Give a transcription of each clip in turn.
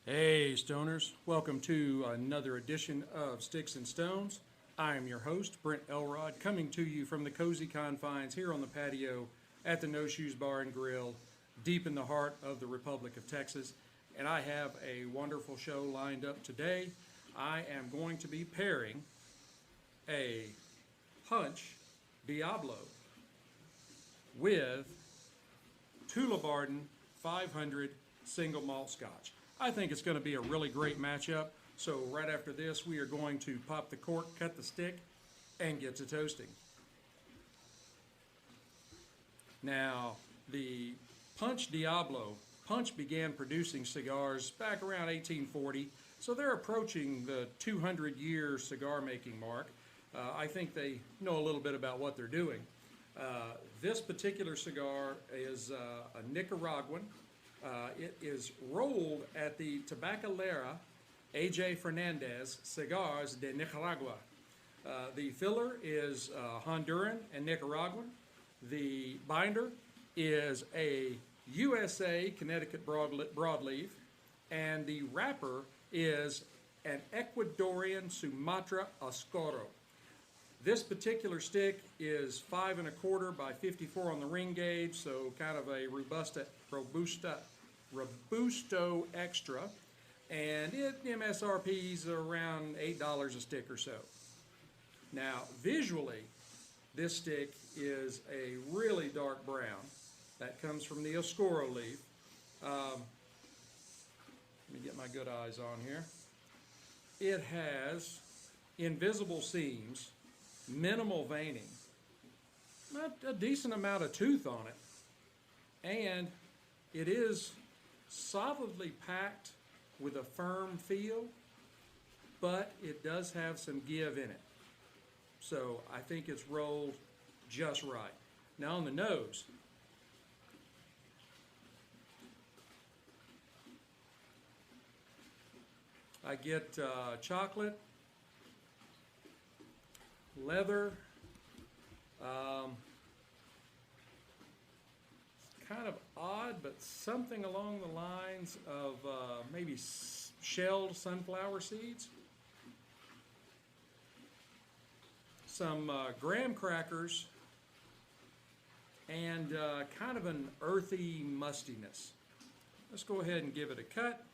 Hey Stoners, welcome to another edition of Sticks-n-Stones. I am your host, Brent Elrod, coming to you from the cozy confines here on the patio at the No Shoes Bar and Grill, deep in the heart of the Republic of Texas. And I have a wonderful show lined up today. I am going to be pairing a punch Diablo with Tullabardine 500 single malt Scotch. I think it's going to be a really great matchup. So right after this, we are going to pop the cork, cut the stick, and get to toasting. Now, the Punch Diablo, Punch began producing cigars back around 1840, so they're approaching the 200-year cigar making mark. I think they know a little bit about what they're doing. This particular cigar is a Nicaraguan. It is rolled at the Tabacalera A.J. Fernandez Cigars de Nicaragua. The filler is Honduran and Nicaraguan. The binder is a USA Connecticut broadleaf, and the wrapper is an Ecuadorian Sumatra Oscuro. This particular stick is 5 1/4 by 54 on the ring gauge, so kind of a Robusto extra, and it MSRP's around $8 a stick or so. Now, visually, this stick is a really dark brown that comes from the Oscuro leaf. Let me get my good eyes on here. It has invisible seams, minimal veining, not a decent amount of tooth on it, and it is solidly packed with a firm feel, but it does have some give in it. So I think it's rolled just right. Now on the nose, I get chocolate, leather, kind of odd, but something along the lines of maybe shelled sunflower seeds. Some graham crackers, and kind of an earthy mustiness. Let's go ahead and give it a cut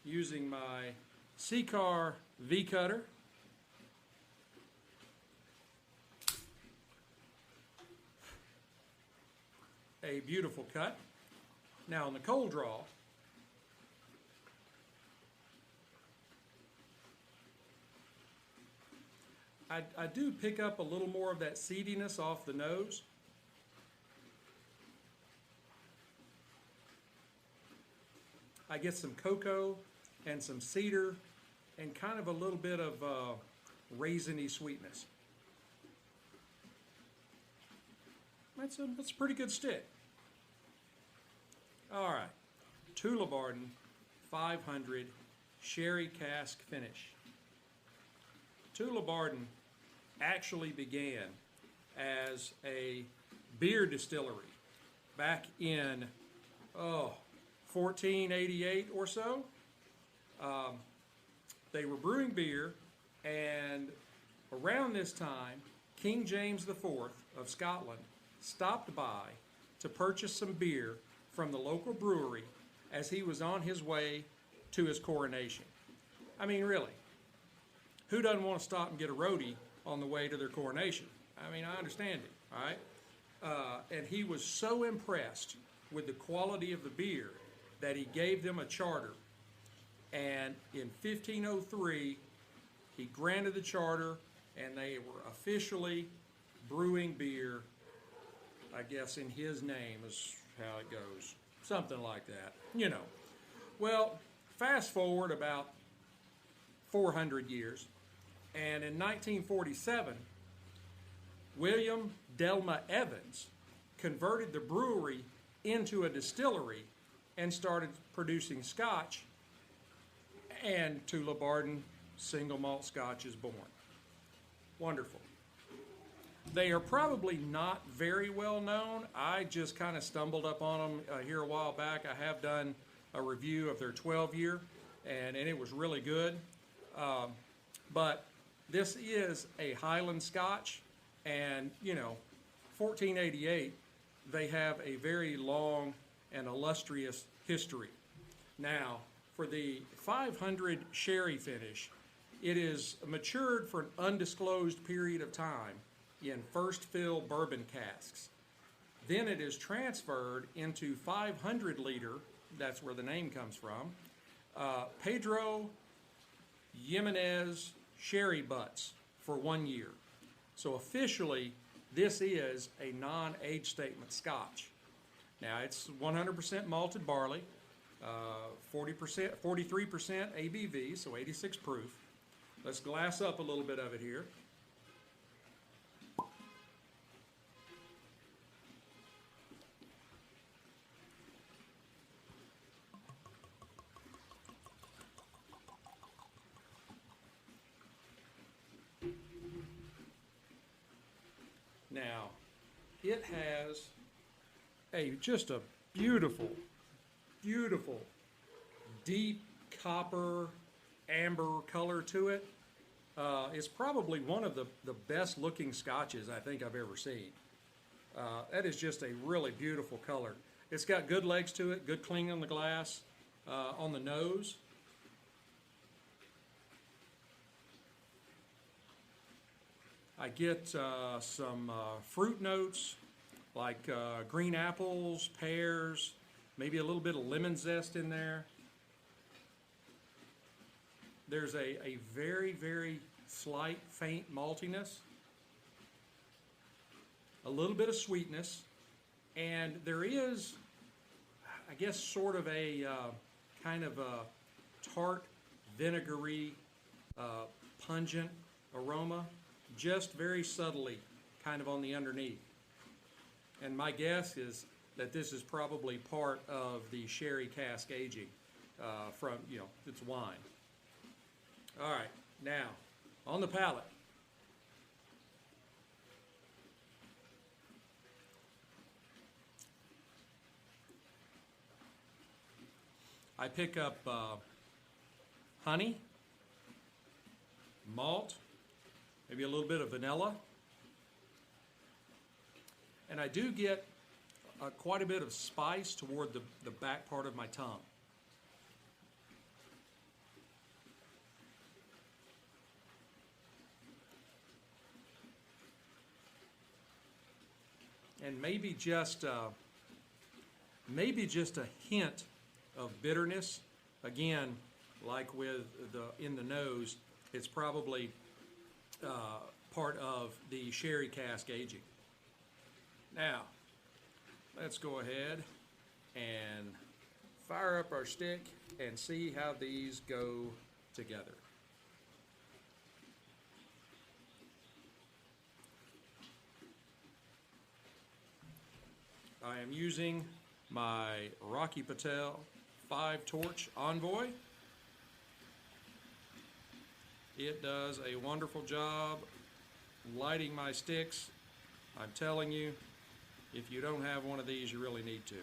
using my cigar V-cutter. A beautiful cut. Now on the cold draw, I do pick up a little more of that seediness off the nose. I get some cocoa and some cedar and kind of a little bit of raisiny sweetness. That's a pretty good stick. All right, Tullabardine 500 sherry cask finish. Tullabardine actually began as a beer distillery back in 1488 or so. They were brewing beer, and around this time, King James IV of Scotland stopped by to purchase some beer from the local brewery as he was on his way to his coronation. I mean, really, who doesn't want to stop and get a roadie on the way to their coronation? I mean, I understand it, all right? And he was so impressed with the quality of the beer that he gave them a charter. And in 1503, he granted the charter, and they were officially brewing beer, I guess in his name is how it goes. Something like that, you know. Well, fast forward about 400 years, and in 1947, William Delma Evans converted the brewery into a distillery and started producing Scotch, and Tullabardine single malt Scotch is born. Wonderful. They are probably not very well known. I just kind of stumbled up on them here a while back. I have done a review of their 12-year, and it was really good. But this is a Highland Scotch, and, you know, 1488, they have a very long and illustrious history. Now, for the 500 sherry finish, it is matured for an undisclosed period of time in first fill bourbon casks. Then it is transferred into 500 liter, that's where the name comes from, Pedro Jimenez sherry butts for 1 year. So officially, this is a non-age statement Scotch. Now it's 100% malted barley, 43% ABV, so 86 proof. Let's glass up a little bit of it here. Now, it has just a beautiful, beautiful, deep copper amber color to it. It's probably one of the best looking scotches I think I've ever seen. That is just a really beautiful color. It's got good legs to it, good cling on the glass, on the nose. I get some fruit notes like green apples, pears, maybe a little bit of lemon zest in there. There's a very, very slight, faint maltiness, a little bit of sweetness, and there is, I guess, sort of a kind of a tart, vinegary, pungent aroma, just very subtly, kind of on the underneath. And my guess is that this is probably part of the sherry cask aging from, you know, it's wine. All right, now, on the palate. I pick up honey, malt, maybe a little bit of vanilla, and I do get quite a bit of spice toward the back part of my tongue. And maybe just a hint of bitterness. Again, like with in the nose, it's probably part of the sherry cask aging. Now, let's go ahead and fire up our stick and see how these go together. I am using my Rocky Patel 5-torch Envoy. It does a wonderful job lighting my sticks. I'm telling you, if you don't have one of these, you really need to.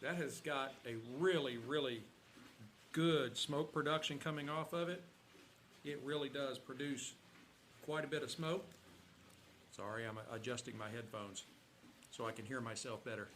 That has got a really, really good smoke production coming off of it. It really does produce quite a bit of smoke. Sorry, I'm adjusting my headphones so I can hear myself better.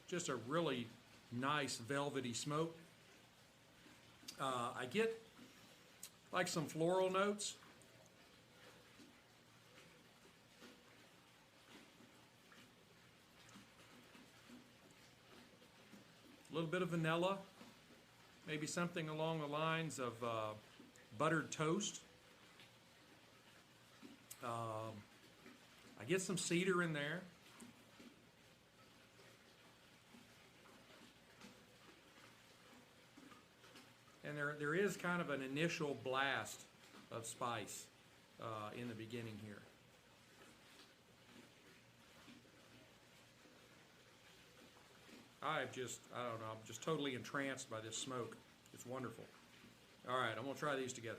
Just a really nice velvety smoke. I get like some floral notes. little bit of vanilla, maybe something along the lines of buttered toast. I get some cedar in there. And there is kind of an initial blast of spice in the beginning here. I don't know, I'm just totally entranced by this smoke. It's wonderful. All right, I'm gonna try these together.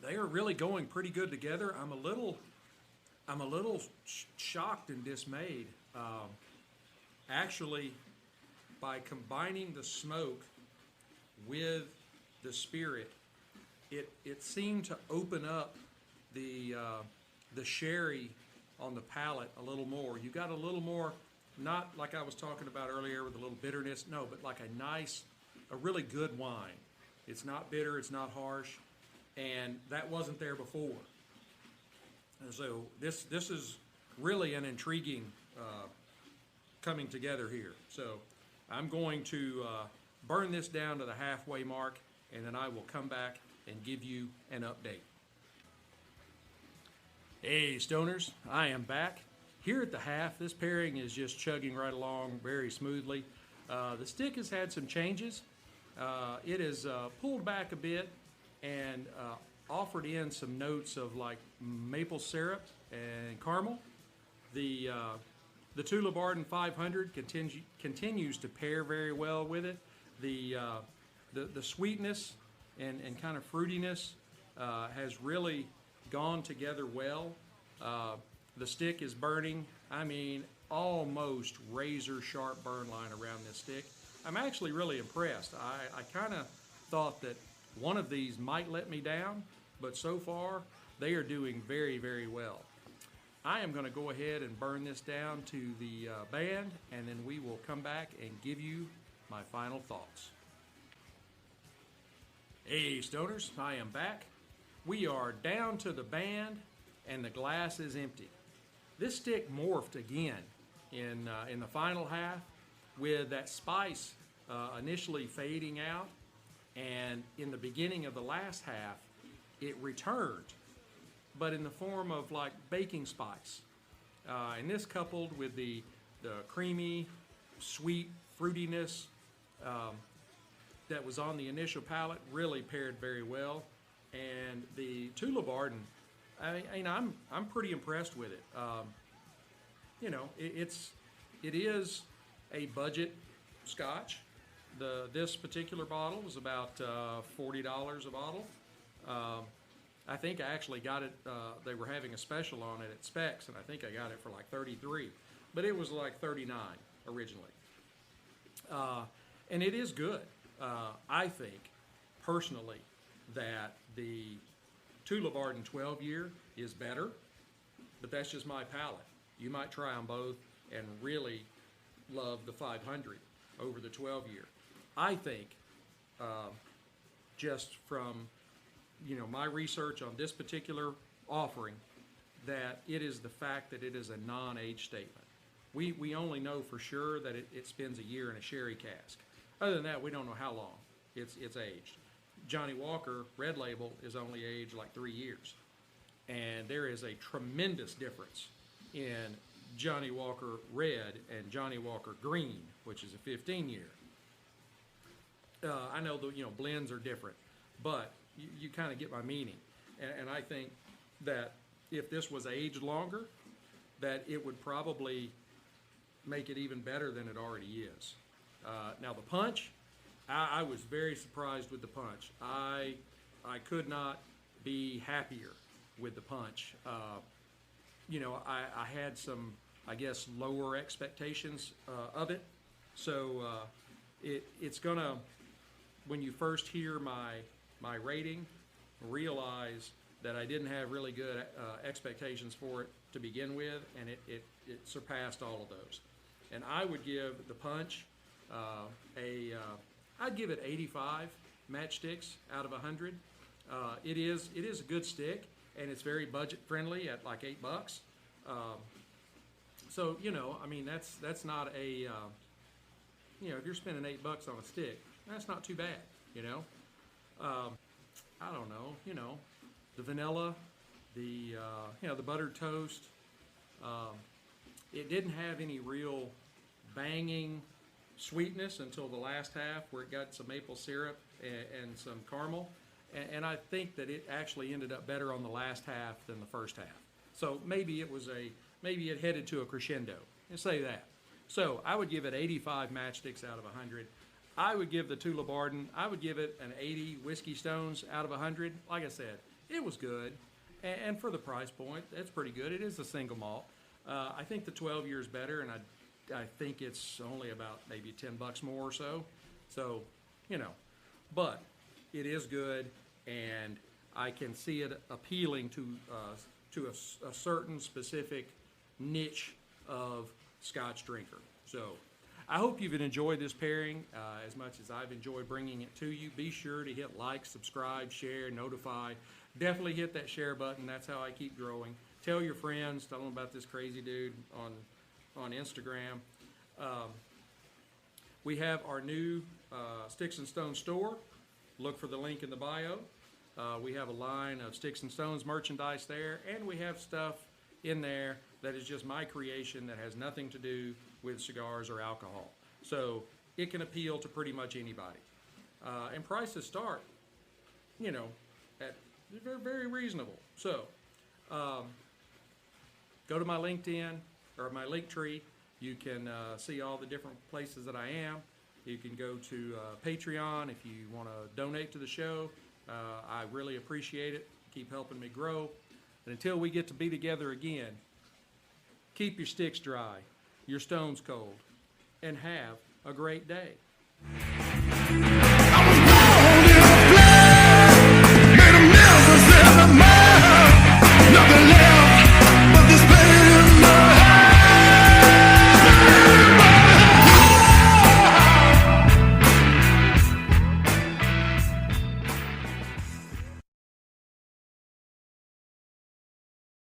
They are really going pretty good together. I'm a little shocked and dismayed. Actually, by combining the smoke with the spirit, it seemed to open up the sherry on the palate a little more. You got a little more, not like I was talking about earlier with a little bitterness, no, but like a really good wine. It's not bitter, it's not harsh, and that wasn't there before. And so this is really an intriguing coming together here. So I'm going to burn this down to the halfway mark, and then I will come back and give you an update. Hey Stoners, I am back. Here at the half, this pairing is just chugging right along very smoothly. The stick has had some changes. It has pulled back a bit and offered in some notes of like maple syrup and caramel. The Tullabardine 500 continues to pair very well with it. The sweetness and kind of fruitiness has really gone together well. The stick is burning, I mean, almost razor sharp burn line around this stick. I'm actually really impressed. I kind of thought that one of these might let me down, but so far they are doing very, very well. I am going to go ahead and burn this down to the band, and then we will come back and give you my final thoughts. Hey Stoners, I am back. We are down to the band and the glass is empty. This stick morphed again in the final half with that spice initially fading out, and in the beginning of the last half it returned, but in the form of like baking spice. And this coupled with the creamy, sweet fruitiness that was on the initial palate really paired very well. And the Tullabardine, I'm pretty impressed with it. You know, it is a budget Scotch. This particular bottle was about $40 a bottle. I think I actually got it, they were having a special on it at Specs, and I think I got it for like $33, but it was like $39 originally. And it is good. I think, personally, that the Tullabardine 12-year is better, but that's just my palate. You might try them both and really love the 500 over the 12-year. I think, just from my research on this particular offering, that it is the fact that it is a non-age statement. We only know for sure that it spends a year in a sherry cask. Other than that, we don't know how long it's aged. Johnny Walker Red Label is only aged like 3 years. And there is a tremendous difference in Johnny Walker Red and Johnny Walker Green, which is a 15-year. I know the blends are different, but you kind of get my meaning. And I think that if this was aged longer, that it would probably make it even better than it already is. Now the punch, I was very surprised with the punch. I could not be happier with the punch. I had some, I guess, lower expectations of it. So it's gonna, when you first hear my rating, realize that I didn't have really good expectations for it to begin with, and it surpassed all of those. And I would give the punch a I'd give it 85 matchsticks out of 100. It is a good stick, and it's very budget friendly at like $8. So I mean that's not a if you're spending $8 on a stick, that's not too bad. I don't know. The vanilla, the the buttered toast. It didn't have any real banging sweetness until the last half, where it got some maple syrup and some caramel, and I think that it actually ended up better on the last half than the first half. So maybe it headed to a crescendo. Let's say that. So I would give it 85 matchsticks out of 100. I would give the Tullabardine, I would give it an 80 Whiskey Stones out of 100. Like I said, it was good, and for the price point, that's pretty good. It is a single malt. I think the 12 year is better, and I think it's only about maybe $10 more or so. So, but it is good, and I can see it appealing to a certain specific niche of Scotch drinker. So I hope you've enjoyed this pairing as much as I've enjoyed bringing it to you. Be sure to hit like, subscribe, share, notify. Definitely hit that share button. That's how I keep growing. Tell your friends. Tell them about this crazy dude on Instagram. We have our new Sticks-n-Stonez store. Look for the link in the bio. We have a line of Sticks-n-Stonez merchandise there, and we have stuff in there that is just my creation that has nothing to do with cigars or alcohol. So it can appeal to pretty much anybody. And prices start, at very, very reasonable. So go to my LinkedIn or my link tree. You can see all the different places that I am. You can go to Patreon if you want to donate to the show. I really appreciate it. Keep helping me grow. And until we get to be together again, keep your sticks dry, your stones cold, and have a great day.